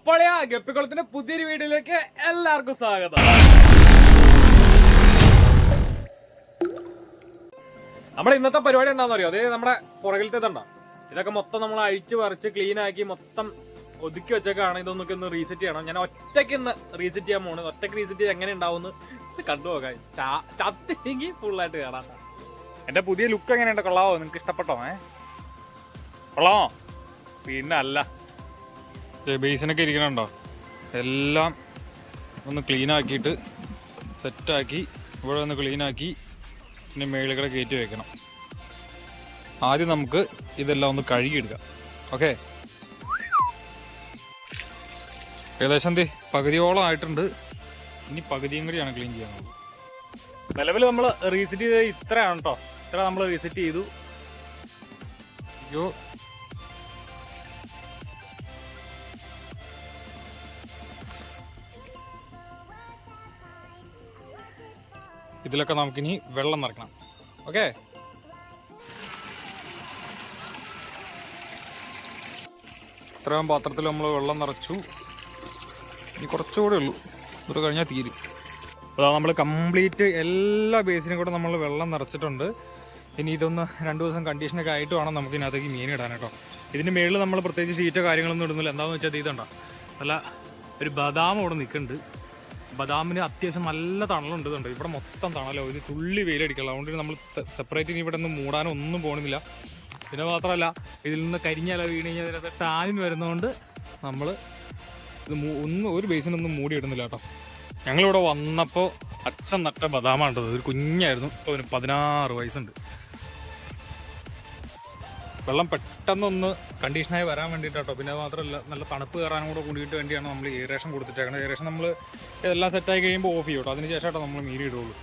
അപ്പോൾ ഗപ്പിക്കുളത്തിന്റെ പുതിയൊരു വീഡിയോയിലേക്ക് എല്ലാവർക്കും സ്വാഗതം. നമ്മുടെ ഇന്നത്തെ പരിപാടി എന്താണെന്ന് അറിയോ? അതായത് നമ്മുടെ പുറകിലത്തെ ഇതുണ്ടോ, ഇതൊക്കെ മൊത്തം നമ്മൾ അഴിച്ചു പറിച്ച് ക്ലീൻ ആക്കി മൊത്തം ഒതുക്കി വെച്ചേക്കാണ്. ഇതൊന്നൊക്കെ ഒന്ന് റീസെറ്റ് ചെയ്യണം. ഞാൻ ഒറ്റയ്ക്ക് ഇന്ന് റീസെറ്റ് ചെയ്യാൻ പോണ്. ഒറ്റയ്ക്ക് റീസെറ്റ് ചെയ്ത് എങ്ങനെ ഉണ്ടാവും കണ്ടുപോകാൻ. ചത്തില്ലെങ്കിൽ ഫുള്ളായിട്ട് കാണാം. എന്റെ പുതിയ ലുക്ക് എങ്ങനെയുണ്ട്? കൊള്ളാവോ? നിങ്ങൾക്ക് ഇഷ്ടപ്പെട്ടോ? കൊള്ളാമോ? പിന്നെ അല്ല, ബേസിനൊക്കെ ഇരിക്കണുണ്ടോ? എല്ലാം ഒന്ന് ക്ലീൻ ആക്കിയിട്ട് സെറ്റാക്കി ഇവിടെ ഒന്ന് ക്ലീൻ ആക്കി പിന്നെ മേളികളെ കയറ്റി വെക്കണം. ആദ്യം നമുക്ക് ഇതെല്ലാം ഒന്ന് കഴുകിയെടുക്കാം. ഓക്കെ, ഏകദേശം പകുതിയോളം ആയിട്ടുണ്ട്. ഇനി പകുതിയും കൂടിയാണ് ക്ലീൻ ചെയ്യാനുള്ളത്. നിലവിൽ നമ്മൾ റീസെറ്റ് ചെയ്ത് ഇത്രയാണ് കേട്ടോ. ഇത്ര നമ്മൾ റീസെറ്റ് ചെയ്തു. അയ്യോ, ഇതിലൊക്കെ നമുക്കിനി വെള്ളം നിറക്കണം. ഓക്കെ, ഇത്രയും പാത്രത്തിൽ നമ്മൾ വെള്ളം നിറച്ചു. ഇനി കുറച്ചുകൂടെ ഉള്ളൂ, ഇത് കഴിഞ്ഞാൽ തീരും. അപ്പോൾ നമ്മൾ കംപ്ലീറ്റ് എല്ലാ ബേസിനും കൂടെ നമ്മൾ വെള്ളം നിറച്ചിട്ടുണ്ട്. ഇനി ഇതൊന്ന് 2 ദിവസം കണ്ടീഷനൊക്കെ ആയിട്ട് വേണം നമുക്ക് ഇതിനകത്തേക്ക് മീൻ ഇടാൻ കേട്ടോ. ഇതിൻ്റെ മേളിൽ നമ്മൾ പ്രത്യേകിച്ച് ഷീറ്റോ കാര്യങ്ങളൊന്നും ഇടുന്നില്ല. എന്താണെന്ന് വെച്ചാൽ ഇതുണ്ടോ, നല്ല ഒരു ബദാം ഇവിടെ നിൽക്കുന്നുണ്ട്. ബദാമിന് അത്യാവശ്യം നല്ല തണലുണ്ട്. ഇവിടെ മൊത്തം തണലോ, ഇത് തുള്ളി വെയിലടിക്കണം. അതുകൊണ്ട് നമ്മൾ സെപ്പറേറ്റ് ഇനി ഇവിടെ നിന്ന് മൂടാനോ ഒന്നും പോകുന്നില്ല. പിന്നെ മാത്രമല്ല, ഇതിൽ നിന്ന് കരിഞ്ഞാലോ വീണ് കഴിഞ്ഞാൽ അതിനകത്ത് ടാനിൻ വരുന്നതുകൊണ്ട് നമ്മൾ ഇത് ഒരു ബേസിനൊന്നും മൂടിയിടുന്നില്ല കേട്ടോ. ഞങ്ങളിവിടെ വന്നപ്പോൾ അച്ഛൻ നട്ട ബദാമാണ്. ഒരു കുഞ്ഞായിരുന്നു. ഇപ്പോൾ ഒരു 16 വയസ്സുണ്ട്. വെള്ളം പെട്ടെന്നൊന്ന് കണ്ടീഷനായി വരാൻ വേണ്ടിയിട്ടോ. പിന്നെ അത് മാത്രമല്ല, നല്ല തണുപ്പ് കയറാനും കൂടെ കൂടിയിട്ട് വേണ്ടിയാണ് നമ്മൾ ഏറേഷൻ കൊടുത്തിട്ടേക്കുന്നത്. ഏറേഷൻ നമ്മൾ ഇതെല്ലാം സെറ്റായി കഴിയുമ്പോൾ ഓഫ് ചെയ്യും കേട്ടോ. അതിന് ശേഷമായിട്ടോ നമ്മൾ മീൻ ഇടുള്ളൂ.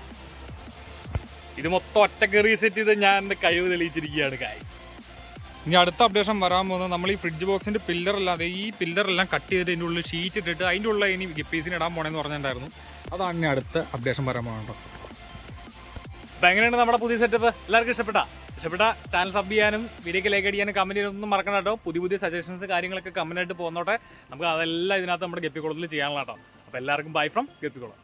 ഇത് മൊത്തം ഒറ്റക്ക് റീസെറ്റ് ചെയ്ത് ഞാൻ എൻ്റെ കഴിവ് തെളിയിച്ചിരിക്കുകയാണ് കായ്. ഇനി അടുത്ത അപ്ഡേഷൻ വരാൻ പോകുന്നത്, നമ്മൾ ഈ ഫ്രിഡ്ജ് ബോക്സിൻ്റെ പില്ലറല്ലാതെ ഈ പില്ലറെല്ലാം കട്ട് ചെയ്തിട്ട് അതിൻ്റെ ഉള്ളിൽ ഷീറ്റ് ഇട്ടിട്ട് അതിൻ്റെ ഉള്ളിൽ ഇനി ഗപ്പീസിന് ഇടാൻ പോകണമെന്ന് പറഞ്ഞിട്ടുണ്ടായിരുന്നു. അതാണ് ഇനി അടുത്ത അപ്ഡേഷൻ വരാൻ പോകുന്നത്. അപ്പോൾ എങ്ങനെയാണ് നമ്മുടെ പുതിയ സെറ്റപ്പ്? എല്ലാവർക്കും ഇഷ്ടപ്പെട്ട ചാനൽ സബ് ചെയ്യാനും വീഡിയോക്ക് ലൈക്ക് അടിക്കാനും കമൻറ്റ് ചെയ്യാനൊന്നും മറക്കണം കേട്ടോ. പുതിയ സജഷൻസ് കാര്യങ്ങളൊക്കെ കമൻറ്റായിട്ട് പോകുന്നോട്ടെ. നമുക്ക് അതെല്ലാം ഇതിനകത്ത് നമ്മുടെ ഗപ്പിക്കുളത്തിൽ ചെയ്യാനുള്ള കേട്ടോ. അപ്പോൾ എല്ലാവർക്കും ബൈ ഫ്രം ഗപ്പിക്കുളം.